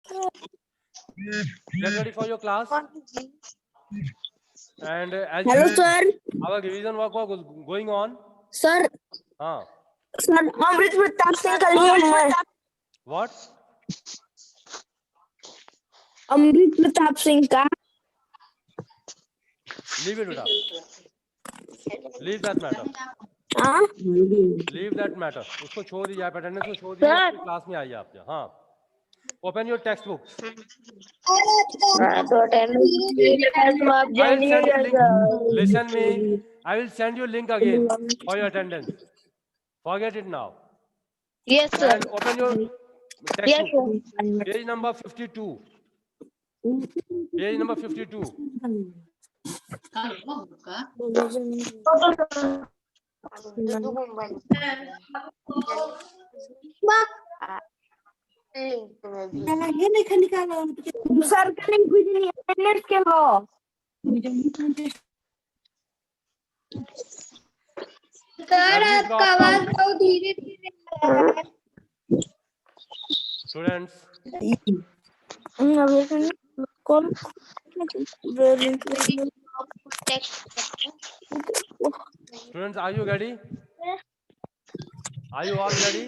Get ready for your class. And as Hello, you, sir. our revision work was going on. Sir, हाँ. Sir अमृत प्रताप सिंह का लिए मैं What? अमृत प्रताप सिंह का Leave it, beta. Leave that matter. हाँ Leave that matter. उसको छोड़ दीजिए, आप अटेंडेंस को छोड़ दीजिए, अपनी क्लास में आइए आप. हाँ. Open your textbooks. तो अटेंडेंस आप I will send you link. जानिए Listen me. I will send you link again for your attendance. Forget it now. Yes sir And open your yes textbook. Page number 52. Page number 52. Sir का link भेजिए attendance के लो sir Every आपका drop आवाज counts. बहुत धीरे धीरे आ रहा है Students, call students, are you ready? Are you all ready?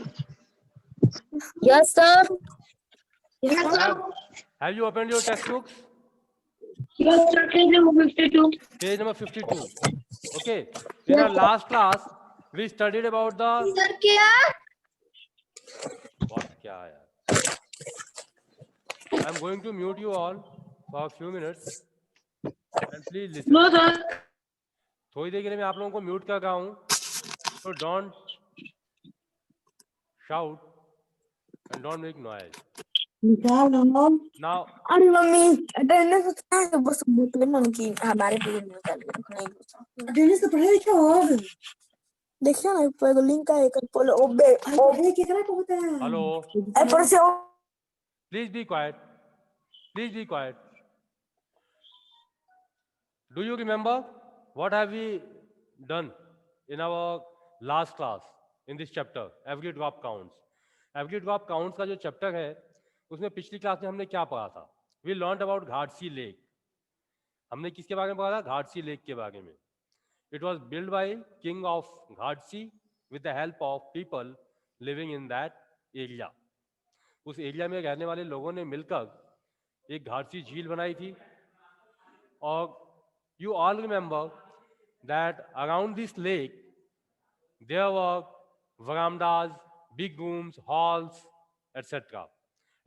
Yes sir Have you opened your textbooks? Yes sir Page number 52. Okay. In our last class, we studied about the. Sir क्या What? क्या यार? I'm going to mute you all for a few minutes. And please listen. No sir थोड़ी देर के लिए मैं आप लोगों को म्यूट कर रहा हूँ. So don't shout and don't make noise. Now, अरे मम्मी अटेंडेंस कहाँ है बस बोतल मन की हमारे पेज में कर नहीं अटेंडेंस तो पढ़ा लिखा और देखिए ना ऊपर लिंक है एक पोल ओबे ये कितना को होता है hello. ऊपर से Please be quiet. Please be quiet. Do you remember what have we done in our last class in this chapter? Every drop counts. Every drop counts का जो चैप्टर है उसमें पिछली क्लास में हमने क्या पढ़ा था? We learned about Ghatsi lake. हमने किसके बारे में पढ़ा था? घाटसी लेक के बारे में. It was built by king of Ghatsi with the help of people living in that area. उस एरिया में रहने वाले लोगों ने मिलकर एक घाटसी झील बनाई थी. और you all remember that around this lake there were verandas, big rooms, halls, etc.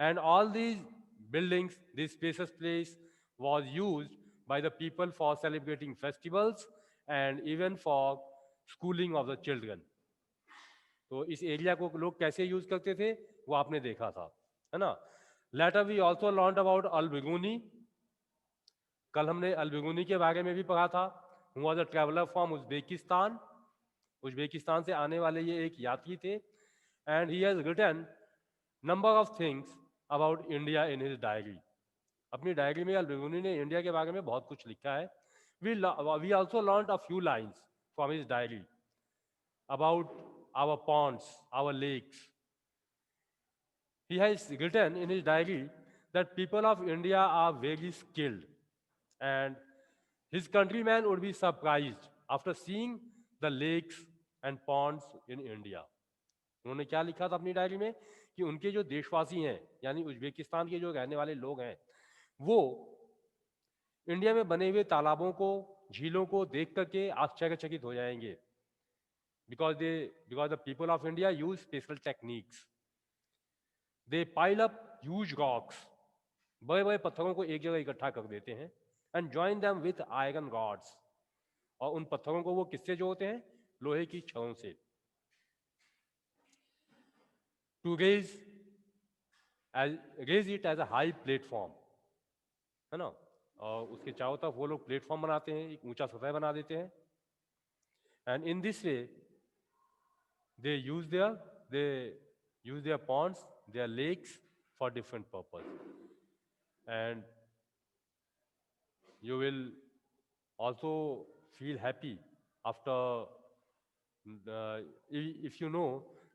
And all these buildings, this spacious place was used by the people for celebrating festivals and even for schooling of the children. तो इस area को लोग कैसे use करते थे वो आपने देखा था, है ना. Later we also learn about Al-Biruni. कल हमने अल-बिरूनी के बारे में भी पढ़ा था. Who was a traveller from Uzbekistan. Uzbekistan से आने वाले ये एक यात्री थे. And he has written number of things about India in his diary. अपनी डायरी में अल-बिरूनी ने इंडिया के बारे में बहुत कुछ लिखा है. We also learn a few lines from his diary about our ponds, our lakes. He has written in his diary that people of India are very skilled and his countrymen would be surprised after seeing the lakes and ponds in India. उन्होंने क्या लिखा था अपनी diary में कि उनके जो देशवासी हैं यानी उज्बेकिस्तान के जो रहने वाले लोग हैं वो इंडिया में बने हुए तालाबों को, झीलों को देख करके आश्चर्यचकित हो जाएंगे. Because the people of India use special techniques. They pile up huge rocks. बड़े बड़े पत्थरों को एक जगह इकट्ठा कर देते हैं and join them with iron rods. और उन पत्थरों को वो किससे जोड़ते हैं? लोहे की छड़ों से. To raise it as a high platform. है ना. और उसके चारों तरफ वो लोग प्लेटफॉर्म बनाते हैं, एक ऊंचा सतह बना देते हैं. And in this way they use their ponds, their lakes for different purpose. And you will also feel happy after if you know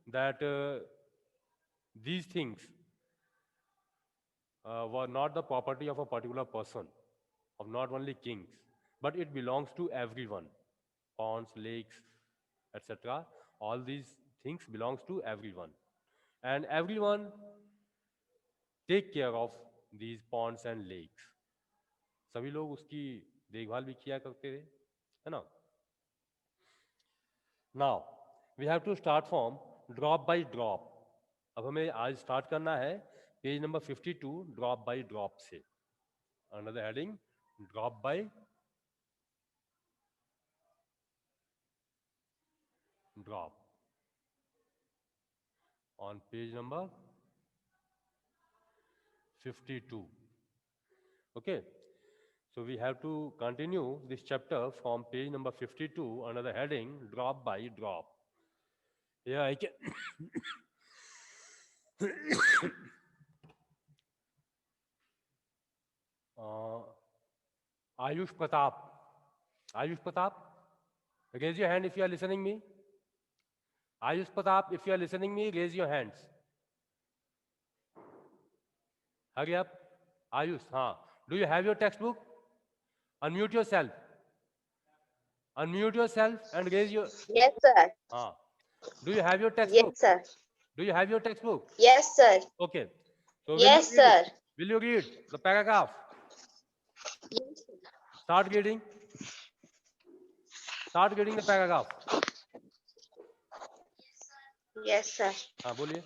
that these things were not the property of a particular person, of not only kings, but it belongs to everyone. Ponds, lakes, etc. All these things belongs to everyone, and everyone take care of these ponds and lakes. सभी लोग उसकी देखभाल भी किया करते थे, है ना? Now we have to start from drop by drop. अब हमें आज स्टार्ट करना है page number 52 drop by drop से. Under the heading drop by drop on page number 52. Okay, so we have to continue this chapter from page number 52 under the heading drop by drop. Here I can Ayush Pratap. Ayush Pratap, raise your hand if you are listening me. Ayush Pratap, if you are listening me, raise your hands. Hurry up. Ayush, हाँ. Do you have your textbook? Unmute yourself. Unmute yourself and raise your. Yes, sir. हाँ. Do you have your textbook? Yes, sir. Do you have your textbook? Yes, sir. Okay. So Yes, will you read sir. it? Will you read the paragraph? Yes, sir. Start reading. Start reading the paragraph. Yes, sir. हाँ बोलिए.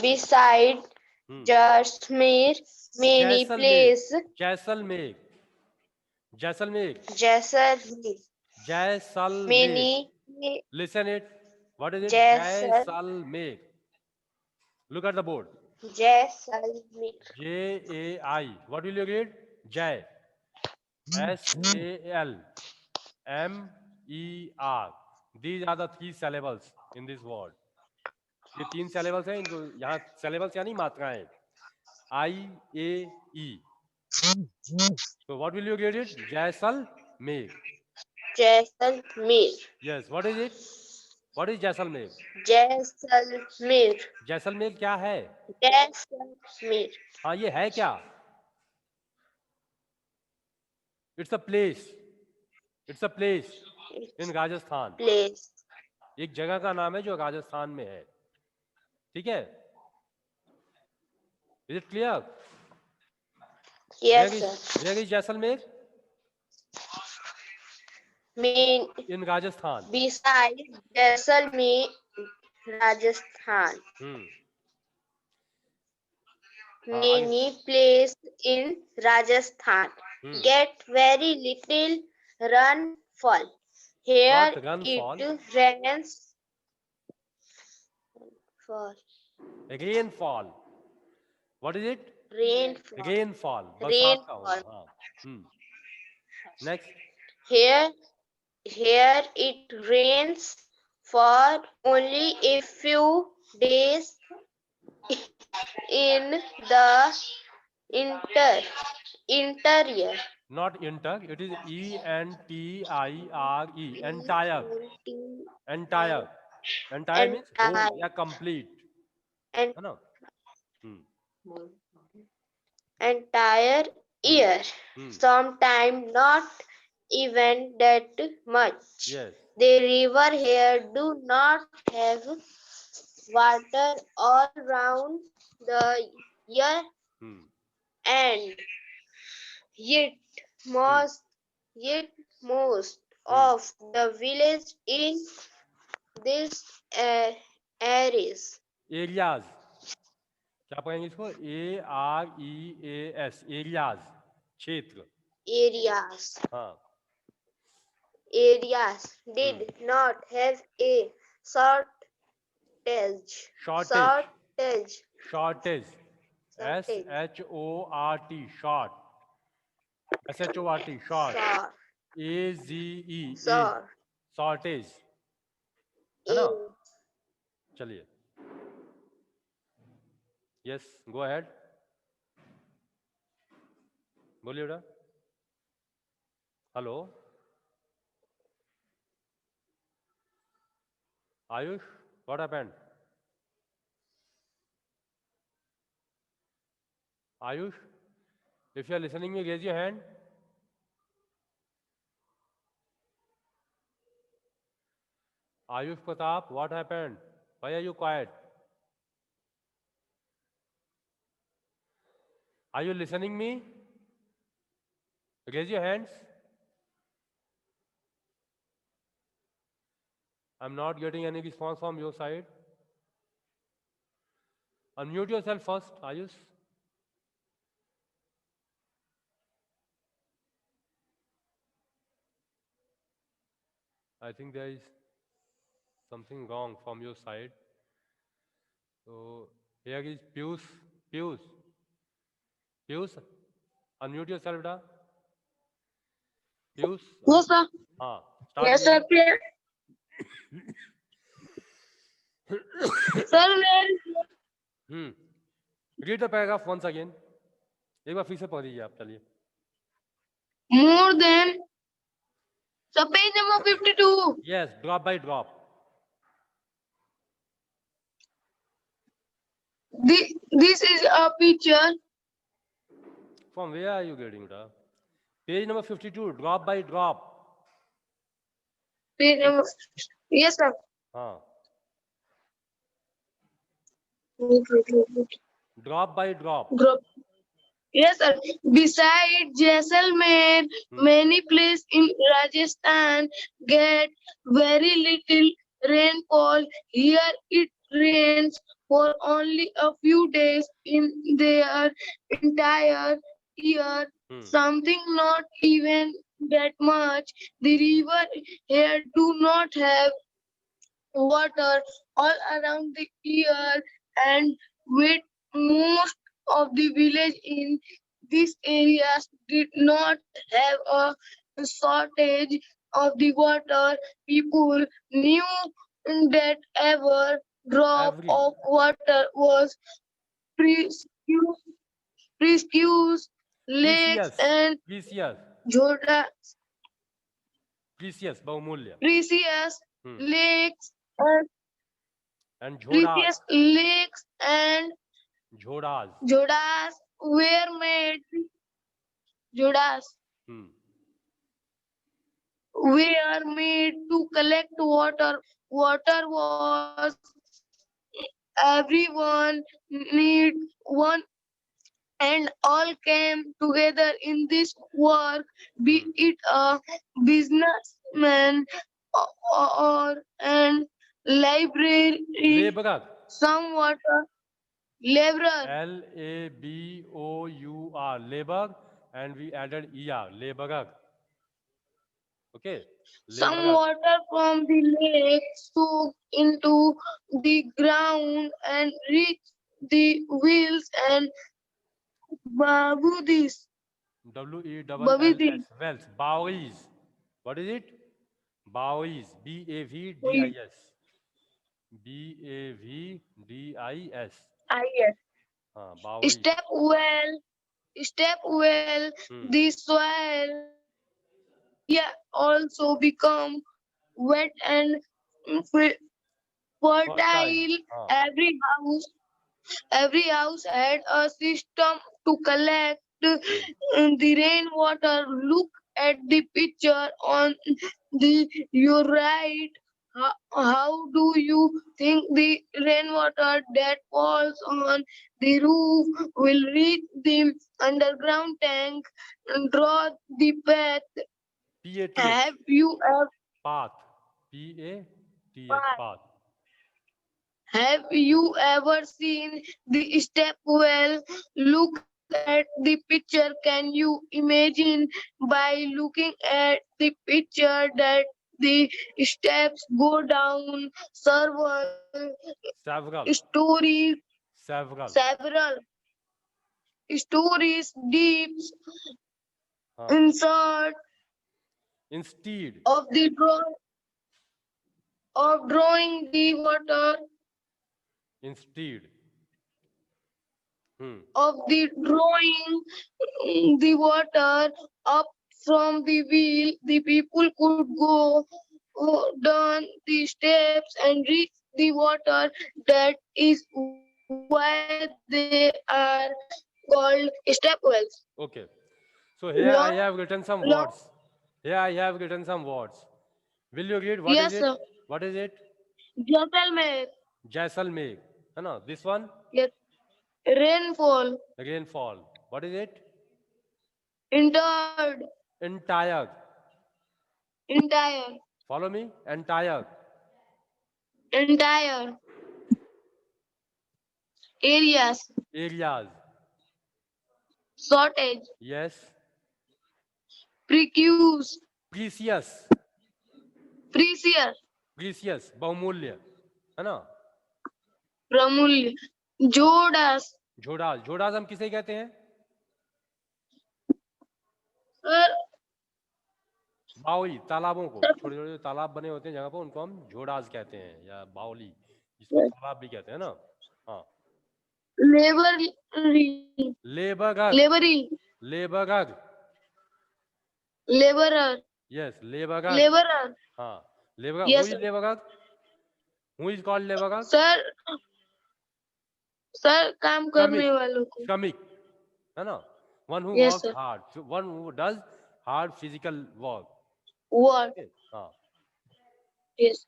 Beside hmm. Jashmir, many Jaisalmer. place Jaisalmer. Jaisalmer. Jaisalmer, Jaisalmer. many Listen it. What is it? Jaisal- Jaisalmer. Look at the board. Jaisalmer, J-A-I. What will you read? Jai. S-A-L-M-E-R. These are the three syllables in this word. ये तीन syllables हैं. इनको यहाँ syllables यानी मात्राएं. I-A-E. So what will you read it? Jaisalmer. Jaisalmer, Yes. What is it? What is Jaisalmer? Jaisalmer, Jaisalmer क्या है? Jaisalmer, हाँ ये है क्या? It's a place. It's a place in Rajasthan. place. एक जगह का नाम है जो राजस्थान में है. ठीक है? Is it clear? Yes, Where sir. is Jaisalmer? Mean In Rajasthan. beside Jaisalmer, Rajasthan. Many place in Rajasthan get very little rainfall. Here Not rainfall. it rains. Rainfall. What is it? Rainfall. Rainfall. बरसात का होगा. हाँ. Next. Here it rains for only a few days in the interior. Not inter. It is E-N-T-I-R-E. Entire. Entire. Entire means whole या complete. And है ना? entire year. Sometimes not even that much. Yes. The river here do not have water all round the year, and yet most of the village in this areas. Areas. क्या पढ़ेंगे इसको? A-R-E-A-S. Areas. क्षेत्र. Areas. हाँ. Areas did not have a shortage. Shortage. Shortage. S-H-O-R-T. Short. S-H-O-R-T. Short. A-Z-E. Shortage. है ना? चलिए. Yes, go ahead. बोलिए बेटा. Hello. Ayush, what happened? Ayush, if you are listening me, raise your hand. Ayush Pratap, what happened? Why are you quiet? Are you listening me? Raise your hands. I'm not getting any response from your side. Unmute yourself first, Ayush. I think there is something wrong from your side. So here is Pius. Pius. Pius, unmute yourself, da. Pius. Yes, sir. हाँ, start Yes, sir. कीजिए. Sir, where? Read the paragraph once again. एक बार फिर से पढ़ दीजिए आप, चलिए. More than. So page number 52. Yes, drop by drop. This is a picture. From where are you getting it? Page number 52, drop by drop. Page number. Yes, sir. हाँ, Wait. drop by drop. Drop. Yes, sir. Beside Jaisalmer, many places in Rajasthan get very little rainfall. Here it rains for only a few days in their entire year. Something not even that much. The river here do not have water all around the year, and with most of the village in these areas did not have a shortage of the water. People knew that every drop Every. of water was precious. Precious lakes Precious. and Precious. Jhoda, Precious, बहुमूल्य. precious Hmm. lakes and And Jhodas. precious lakes and Jhodas. Jodas were made. Jodas Hmm. were made to collect water. Water was everyone need one, and all came together in this work. Be it a businessman or an library, Laborer. some water laborer. Labor. Labor. And we added ER. Laborer. Okay. Some Laborer. water from the lake soaked into the ground and reached the wheels and babudis. WELLS. Wells. Bowies. What is it? Bowies. BAVDIS. BAVDIS. Yes. Bowies. Step well, the soil yeah, also become wet and fertile. Every house had a system to collect the rainwater. Look at the picture on the your right. How do you think the rainwater that falls on the roof will reach the underground tank and draw the path? PATH. Have you ever Path. PATH. Path. Have you ever seen the step well? Look at the picture. Can you imagine by looking at the picture that the steps go down Several. several stories deep inside Instead. of the drawing the water Instead. of the drawing the water up from the wheel, the people could go down the steps and reach the water. That is why they are called step wells. Okay. So here I Long, have written some long. words. Here I have written some words. Will you read? What is Yes, it? sir. What is it? Jaisalmer. Jaisalmer. है ना? This one? Yes. Rainfall. Rainfall. What is it? Entered. Entire. Entire. Follow me. Entire. Entire. Areas. Areas. Shortage. Yes. Precuse. Precious. Precious. Precious. बहुमूल्य. है ना? प्रमूल्य. जोड़ास. झोड़ास. झोड़ास हम किसे कहते हैं? Sir. बावली. तालाबों को. छोटे छोटे तालाब बने होते हैं जगह पर, उनको हम झोड़ास कहते हैं या बावली, जिसको तालाब भी कहते हैं ना. हाँ. लेबरी. लेबरर. लेबरी. Labourer. Labourer. Yes, laborer. Labourer. हाँ. Laborer. Yes, Who is sir. laborer? Who is called laborer? Sir काम करने वालों को. श्रमिक. है ना? One who Yes, works sir. hard. One who does hard physical work. What? Okay. हाँ. Yes.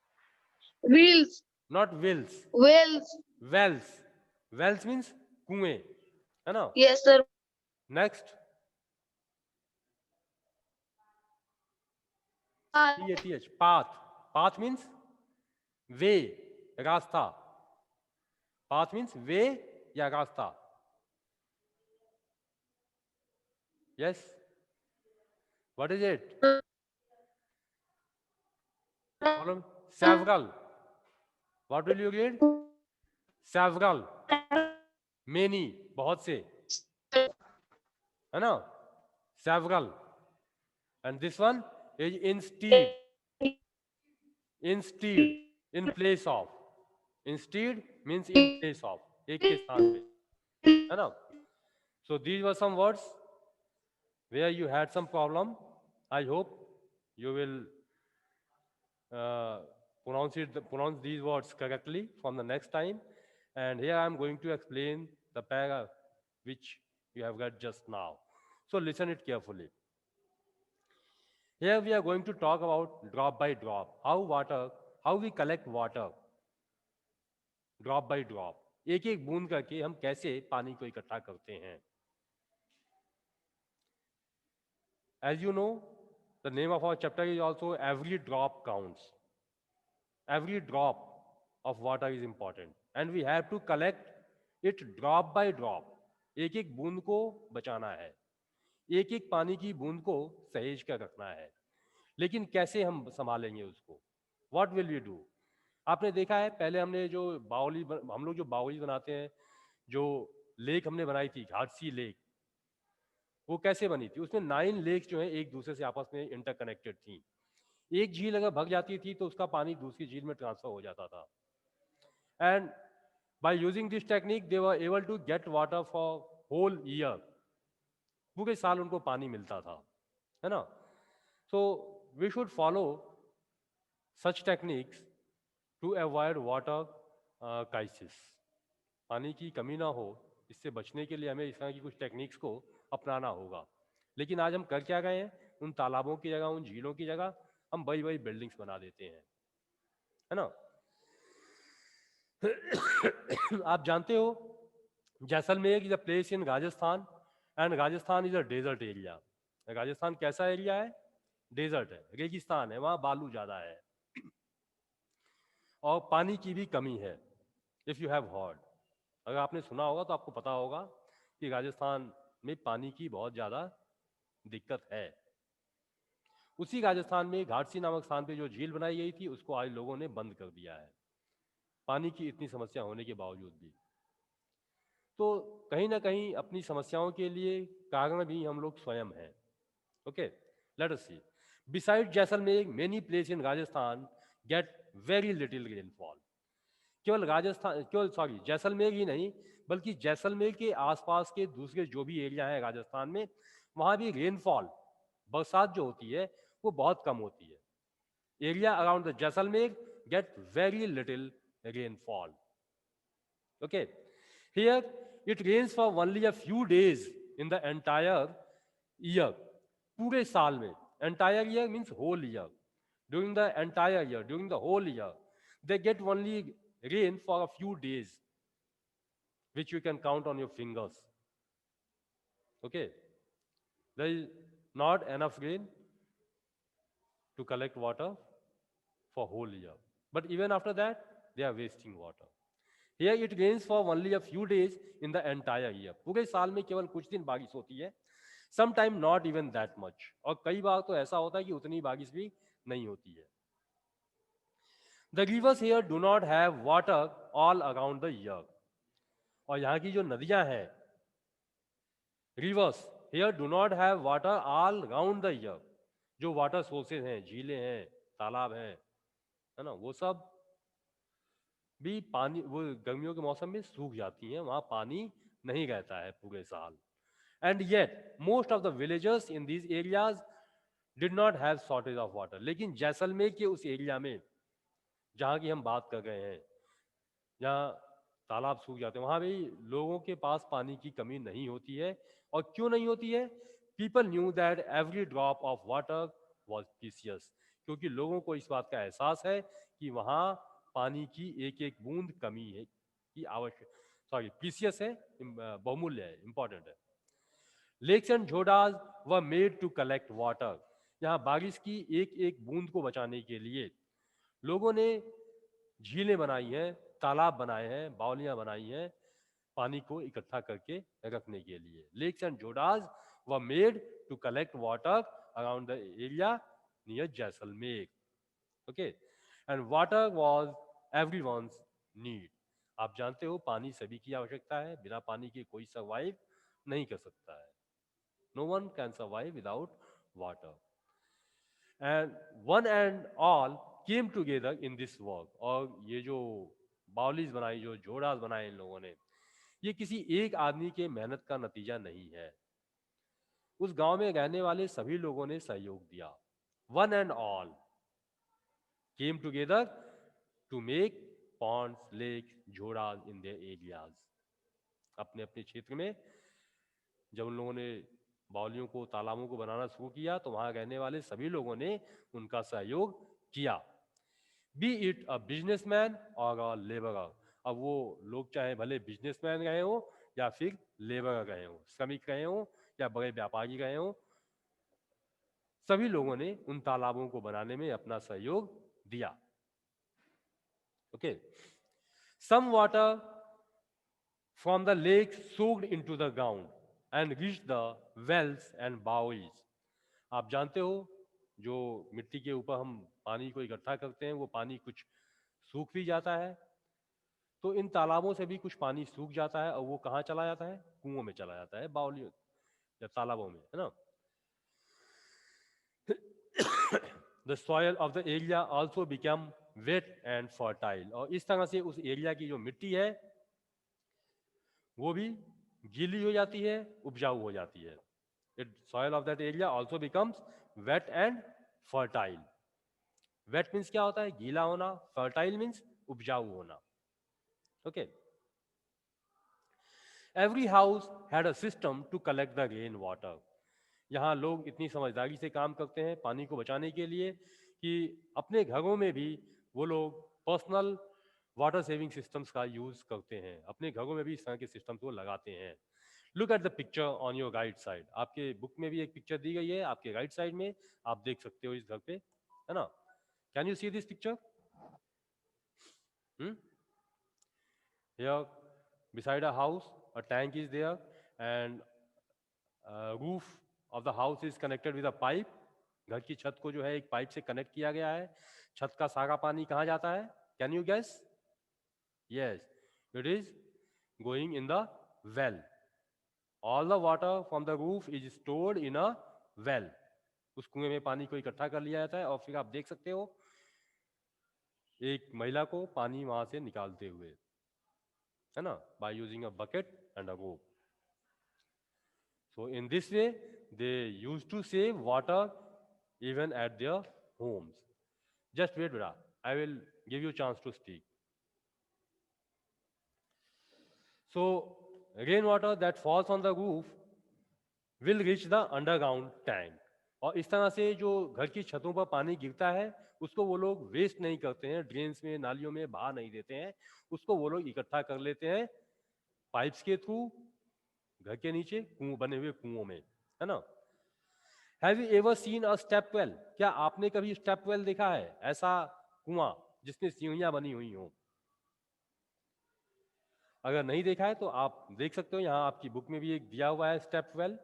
Wheels. Not wills. Wells. Wells. Wells means कुएं. है ना? Yes, sir. Next. PATH. Path. Path means way. रास्ता. Path means way या रास्ता. Yes. What is it? Follow me. Several. What will you read? Several. Many. बहुत से. है ना? Several. And this one is instead. Instead. In place of. Instead means in place of. एक के स्थान पे. है ना? So these were some words where you had some problem. I hope you will pronounce these words correctly from the next time. And here I am going to explain the paragraph which you have read just now. So listen it carefully. Here we are going to talk about drop by drop. How we collect water. Drop by drop. एक एक बूंद करके हम कैसे पानी को इकट्ठा करते हैं. As you know, the name of our chapter is also every drop counts. Every drop of water is important and we have to collect it drop by drop. एक एक बूंद को बचाना है, एक एक पानी की बूंद को सहेज कर रखना है. लेकिन कैसे हम संभालेंगे उसको? What will we do? आपने देखा है पहले हमने जो हम लोग जो बावली बनाते हैं, जो लेक हमने बनाई थी घाटसी लेक, वो कैसे बनी थी? उसमें 9 लेक्स जो है एक दूसरे से आपस में इंटरकनेक्टेड थी. एक झील अगर भग जाती थी तो उसका पानी दूसरी झील में ट्रांसफर हो जाता था. And by using this technique they were able to get water for whole year. पूरे साल उनको पानी मिलता था, है ना? So we should follow such techniques to avoid water crisis. पानी की कमी ना हो, इससे बचने के लिए हमें इस तरह की कुछ टेक्निक्स को अपनाना होगा. लेकिन आज हम कर क्या गए हैं? उन तालाबों की जगह, उन झीलों की जगह हम बड़ी बड़ी बिल्डिंग्स बना देते हैं, है ना? आप जानते हो Jaisalmer is a place in Rajasthan and Rajasthan is a desert area. Rajasthan कैसा एरिया है? डेजर्ट है, रेगिस्तान है, वहाँ बालू ज़्यादा है और पानी की भी कमी है. इफ़ यू हैव हर्ड, अगर आपने सुना होगा तो आपको पता होगा कि राजस्थान में पानी की बहुत ज़्यादा दिक्कत है. उसी राजस्थान में घाटसी नामक स्थान पे जो झील बनाई गई थी उसको आज लोगों ने बंद कर दिया है, पानी की इतनी समस्या होने के बावजूद भी. तो कहीं ना कहीं अपनी समस्याओं के लिए कारण भी हम लोग स्वयं हैं. Okay, let us see. Beside Jaisalmer many place in Rajasthan get very little rainfall. केवल जैसलमेर ही नहीं बल्कि जैसलमेर के आसपास के दूसरे जो भी एरिया है राजस्थान में, वहाँ भी रेनफॉल, बरसात जो होती है वो बहुत कम होती है. area around the Jaisalmer get very little rainfall. Okay, here it rains for only a few days in the entire year. पूरे साल में, entire year means whole year. During the entire year, during the whole year, they get only rain for a few days, which you can count on your fingers. Okay, there is not enough rain to collect water for whole year. But even after that, they are wasting water. Here it rains for only a few days in the entire year. पूरे साल में केवल कुछ दिन बारिश होती है. Sometime not even that much. और कई बार तो ऐसा होता है कि उतनी बारिश भी नहीं होती है. The rivers here do not have water all around the year. और यहाँ की जो नदियां हैं, rivers here do not have water all around the year. जो वाटर सोर्सेज हैं, झीलें हैं, तालाब हैं, है ना, वो सब भी पानी वो गर्मियों के मौसम में सूख जाती हैं, वहां पानी नहीं रहता है पूरे साल. And yet most of the villagers in these areas did not have shortage of water. लेकिन जैसलमेर के उस एरिया में जहाँ की हम बात कर रहे हैं, जहाँ तालाब सूख जाते हैं, वहाँ भी लोगों के पास पानी की कमी नहीं होती है. और क्यों नहीं होती है? People knew that every drop of water was precious. क्योंकि लोगों को इस बात का एहसास है कि वहाँ पानी की एक एक बूंद कमी है की आवश्यक प्रीसियस है, बहुमूल्य है, इंपॉर्टेंट है. Lakes and johads were made to collect water. यहाँ बारिश की एक एक बूंद को बचाने के लिए लोगों ने झीलें बनाई हैं, तालाब बनाए हैं, बावलियां बनाई हैं, पानी को इकट्ठा करके रखने के लिए. Lakes and johads were made to collect water around the area near Jaisalmer. Okay, and water was everyone's need. आप जानते हो पानी सभी की आवश्यकता है, बिना पानी के कोई सर्वाइव नहीं कर सकता है. No one can survive without water. And one and all came together in this work. और ये जो बाउलीज बनाई, जो जोड़ास बनाए इन लोगों ने, ये किसी एक आदमी के मेहनत का नतीजा नहीं है. उस गांव में रहने वाले सभी लोगों ने सहयोग दिया. One and all came together to make ponds, lakes, johads in their areas. अपने अपने क्षेत्र में जब उन लोगों ने बावलियों को, तालाबों को बनाना शुरू किया, तो वहां रहने वाले सभी लोगों ने उनका सहयोग किया. बी इट अ बिजनेसमैन और अ लेबरर. अब वो लोग चाहे भले बिजनेसमैन रहे हो या फिर लेबरर रहे हो, श्रमिक रहे हो या बड़े व्यापारी रहे हो, सभी लोगों ने उन तालाबों को बनाने में अपना सहयोग दिया. Okay, some water from the lake soaked into the ground and reach the wells and baois. आप जानते हो जो मिट्टी के ऊपर हम पानी को इकट्ठा करते हैं, वो पानी कुछ सूख भी जाता है. तो इन तालाबों से भी कुछ पानी सूख जाता है और वो कहाँ चला जाता है? कुओं में चला जाता है, बावलियों या तालाबों में, है ना. The soil of the area also become wet and fertile. और इस तरह से उस एरिया की जो मिट्टी है वो भी गीली हो जाती है, उपजाऊ हो जाती है. It soil of that area also becomes wet and fertile. Wet means क्या होता है? गीला होना. Fertile means उपजाऊ होना. Okay. Every house had a system to collect the rain water. यहाँ लोग इतनी समझदारी से काम करते हैं पानी को बचाने के लिए कि अपने घरों में भी वो लोग पर्सनल वाटर सेविंग सिस्टम्स का यूज करते हैं. अपने घरों में भी इस तरह के सिस्टम्स को लगाते हैं. Look at the picture on your right side. आपके बुक में भी एक पिक्चर दी गई है, आपके राइट साइड में आप देख सकते हो इस घर पे, है ना. Can you see this picture? Here beside a house a tank is there and roof of the house is connected with a pipe. घर की छत को जो है एक पाइप से कनेक्ट किया गया है. छत का सारा पानी कहाँ जाता है? Can you guess? Yes, it is going in the well. All the water from the roof is stored in a well. उस कुएं में पानी को इकट्ठा कर लिया जाता है और फिर आप देख सकते हो एक महिला को पानी वहां से निकालते हुए, है ना, by using a bucket and a rope. So in this way they used to save water even at their homes. Just wait, brother. I will give you a chance to speak. So, rainwater that falls on the roof will reach the underground tank. और इस तरह से जो घर की छतों पर पानी गिरता है उसको वो लोग वेस्ट नहीं करते हैं, ड्रेन्स में, नालियों में बहा नहीं देते हैं, उसको वो लोग इकट्ठा कर लेते हैं पाइप्स के थ्रू घर के नीचे कुएं बने हुए कुओं में, है ना। Have you ever seen a step well? क्या आपने कभी स्टेप वेल देखा है, ऐसा कुआं जिसमें सीढ़ियां बनी हुई हो? अगर नहीं देखा है तो आप देख सकते हो, यहाँ आपकी बुक में भी एक दिया हुआ है step well.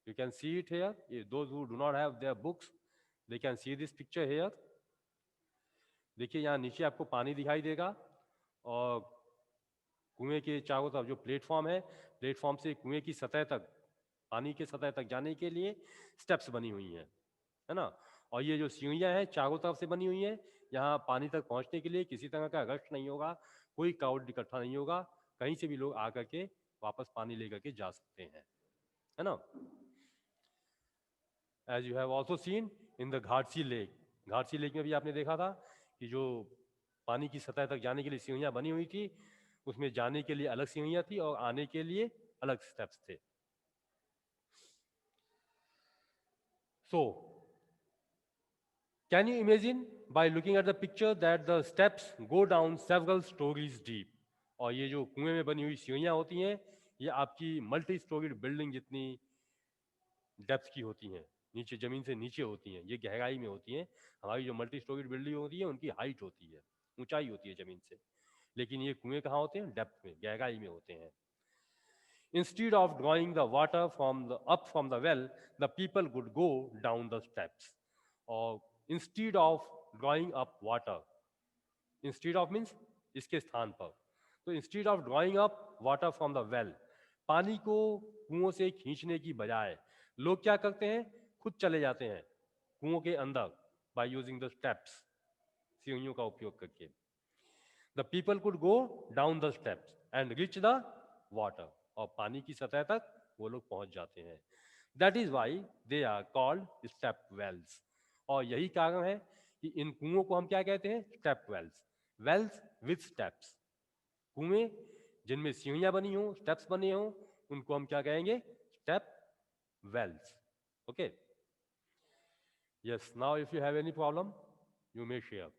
You can see it here. Those who do not have their books, they can see this picture here. देखिए यहाँ नीचे आपको पानी दिखाई देगा और कुएं के चारों तरफ जो प्लेटफॉर्म है, प्लेटफॉर्म से कुएं की सतह तक, पानी के सतह तक जाने के लिए स्टेप्स बनी हुई हैं, है ना। और ये जो सीढ़ियाँ हैं चारों तरफ से बनी हुई हैं, यहाँ पानी तक पहुँचने के लिए किसी तरह का रश नहीं होगा, कोई क्राउड इकट्ठा नहीं होगा, कहीं से भी लोग आकर के वापस पानी लेकर के जा सकते हैं, है ना। As you have also seen in the Ghatsi lake, Ghatsi lake में भी आपने देखा था कि जो पानी की सतह तक जाने के लिए सीढ़ियाँ बनी हुई थी, उसमें जाने के लिए अलग सीढ़ियाँ थी और आने के लिए अलग स्टेप्स थे. So, can you imagine by looking at the picture that the steps go down several stories deep? और ये जो कुएं में बनी हुई सीढ़ियाँ होती हैं, ये आपकी मल्टी स्टोरीड बिल्डिंग जितनी डेप्थ की होती हैं, नीचे जमीन से नीचे होती हैं, ये गहराई में होती हैं. हमारी जो मल्टी स्टोरीड बिल्डिंग होती है उनकी हाइट होती है, ऊंचाई होती है जमीन से, लेकिन ये कुएं कहाँ होते हैं? डेप्थ में, गहराई में होते हैं. Instead of drawing the water up from the well, the people would go down the steps. Or instead of drawing up water, instead of means इसके स्थान पर, तो instead of drawing up water from the well, पानी को कुओं से खींचने की बजाय लोग क्या करते हैं? खुद चले जाते हैं कुओं के अंदर by using the steps, सीढ़ियों का उपयोग करके. The people could go down the steps and reach the water. और पानी की सतह तक वो लोग पहुंच जाते हैं. That is why they are called step wells. और यही कारण है कि इन कुओं को हम क्या कहते हैं? Step wells. Wells with steps. कुएं जिनमें सीढ़ियां बनी हो, स्टेप्स बने हो, उनको हम क्या कहेंगे? Step wells. Okay. Yes. Now, if you have any problem, you may share.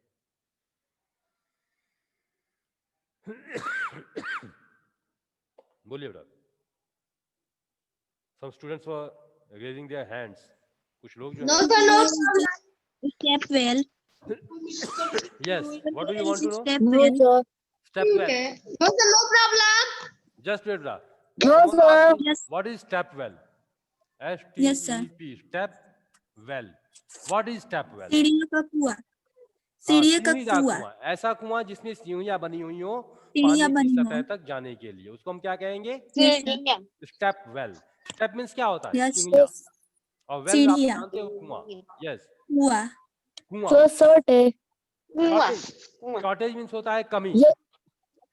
बोलिए बेटा. Some students were raising their hands. कुछ लोग जो Step well. Yes. What do you want to know? Step No, well. sir. Step well. No, sir, no problem. Just wait, बेटा. No, sir. Yes. What is step well? Yes, sir. STEP. Step well. What is step well? सीढ़ियों का कुआं. सीढ़ियों का सीढ़ीदार कुआं. कुआं. ऐसा कुआं जिसमें सीढ़ियां बनी हुई हो सीढ़ियां पानी की बनी सतह हो. तक जाने के लिए, उसको हम क्या कहेंगे? Yes, step well. Step means क्या होता है? Yes. सीढ़ियां. और वेल आप सीढ़ियां. जानते हो कुआं. यस, कुआं. कुआं. So shortage. शॉर्टेज मीन्स होता है कमी. Yes.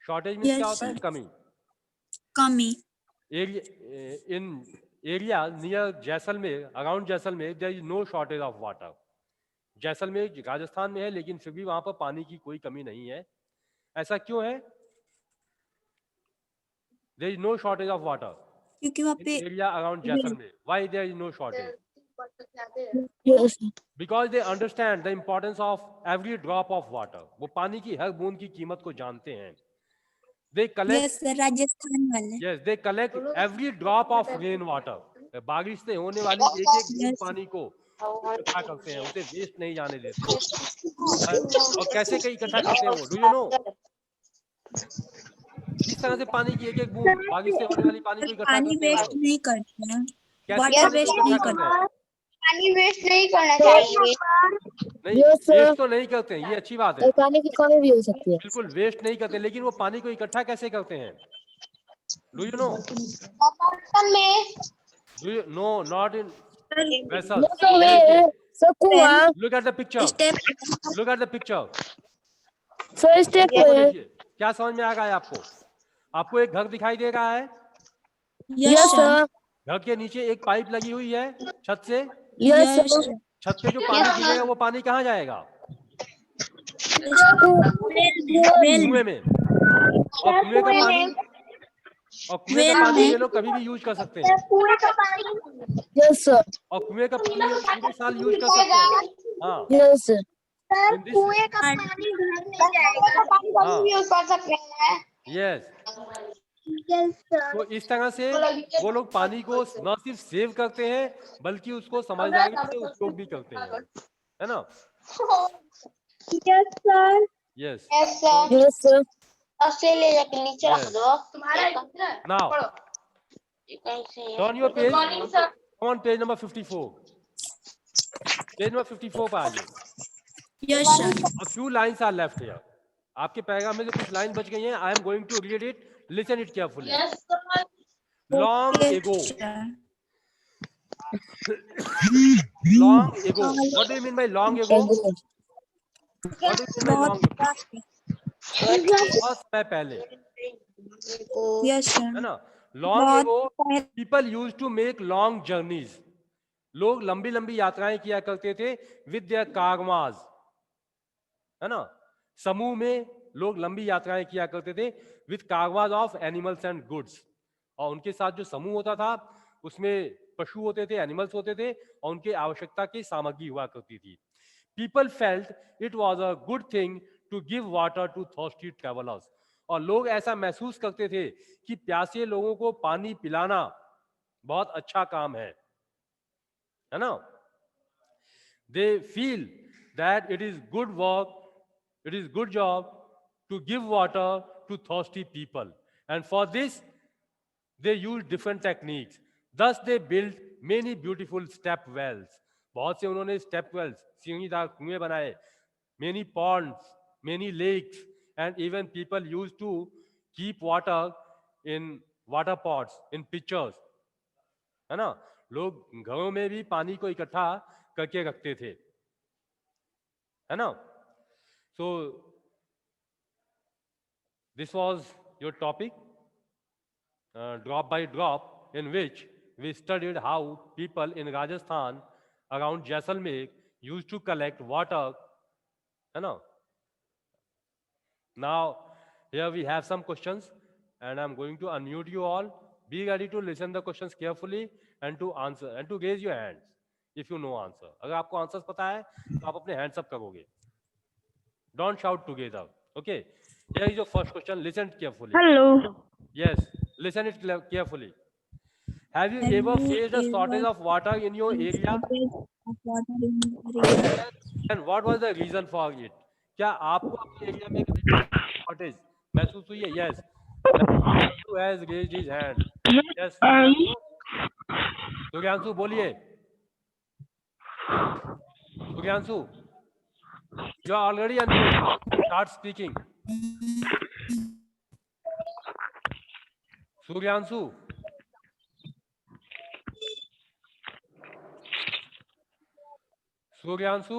शॉर्टेज मीन्स Yes, क्या होता है? sir. कमी. कमी. In areas near Jaisalmer, around Jaisalmer, there is no shortage of water. Jaisalmer Rajasthan में है, लेकिन फिर भी वहां पर पानी की कोई कमी नहीं है. ऐसा क्यों है? There is no shortage of water क्योंकि वहाँ in पे area around Jaisalmer. Why there is no shortage? Yes. Because they understand the importance of every drop of water. वो पानी की हर बूंद की कीमत को जानते हैं. They collect, yes, राजस्थान वाले. yes, they collect every drop of rain water. बारिश से होने वाली एक एक बूंद Yes. पानी को इकट्ठा करते हैं, उसे वेस्ट नहीं जाने देते. और कैसे कई इकट्ठा करते हैं वो? Do you know? किस तरह से पानी की एक एक बूंद, बारिश से होने वाली पानी को इकट्ठा पानी करते हैं? वेस्ट नहीं करते हैं. कैसे वाटर पानी वेस्ट को नहीं इकट्ठा करते हैं? पानी वेस्ट नहीं करना चाहिए. नहीं, Yes, sir. वेस्ट तो नहीं करते हैं, ये अच्छी बात है. पानी की कमी भी हो सकती है. बिल्कुल वेस्ट नहीं करते, लेकिन वो पानी को इकट्ठा कैसे करते हैं? Do you know? बर्तन में. Do you know? Not in vessel. No, sir. Where? So कुआं. Look at the picture. Step. Look at the picture. So step देखो, well. देखिए क्या समझ में आ गया है आपको? आपको एक घर दिखाई दे रहा है. Yes, sir. घर के नीचे एक पाइप लगी हुई है छत से. Yes, sir. छत पे जो पानी गिरेगा वो पानी कहाँ जाएगा? कुएं में। और कुएं का पानी ये लोग कभी भी यूज कर सकते हैं Yes, sir. और कुएं का पानी ये लोग पूरे साल यूज कर सकते हैं। हाँ, Yes, sir. in this- हाँ, यूज कर सकते हैं। यस। तो इस तरह से वो लोग पानी को न सिर्फ सेव करते हैं बल्कि उसको समझदारी से उपयोग भी करते हैं, है ना? Yes, sir. Yes. Yes sir. Yes, sir. Australia के नीचे रख Yes. दो। तुम्हारा now turn your page on page number 54। Page number 54 पर आइए। Yes, sir. A few lines are left here. आपके पैराग्राफ में से कुछ लाइन बच गई हैं। I am going to read it. Listen it carefully. Yes sir. Long Okay, ago. sir. Long ago. What do you mean by long ago? What do you mean by long ago? बहुत समय पहले, Yes, sir. है ना? Long बहुत ago, पहले- people used to make long journeys. लोग लंबी लंबी यात्राएं किया करते थे with their कारवांस, है ना? समूह में लोग लंबी यात्राएं किया करते थे with कारवांस of animals and goods. और उनके साथ जो समूह होता था उसमें पशु होते थे, एनिमल्स होते थे और उनके आवश्यकता की सामग्री हुआ करती थी। People felt it was a good thing to give water to thirsty travelers. और लोग ऐसा महसूस करते थे कि प्यासे लोगों को पानी पिलाना बहुत अच्छा काम है ना? They feel that it is good work, it is good job to give water to thirsty people, and for this they use different techniques. Thus they built many beautiful step wells. बहुत से उन्होंने step Wales, सीढ़ीदार कुएं बनाए, many ponds, many lakes, and even people used to keep water in water pots, in pitchers, है ना? लोग घरों में भी पानी को इकट्ठा करके रखते थे, है ना? So this was your topic, drop by drop, in which we studied how people in Rajasthan around Jaisalmer used to collect water, है ना? Now here we have some questions and I'm going to unmute you all. Be ready to listen the questions carefully and to answer and to raise your hands if you know answer. अगर आपको answers पता है तो आप अपने hands up करोगे. Don't shout together. Okay. Here is your first question. Listen carefully. Hello. Yes. Listen it carefully. Have you ever faced a shortage of water in your area? And what was the reason for it? क्या आपको अपने area में shortage महसूस हुई है? Yes. Who has raised his hand? Yes. Suryanshu बोलिए. Suryanshu, you are already unmuted. Start speaking. Suryanshu. Suryanshu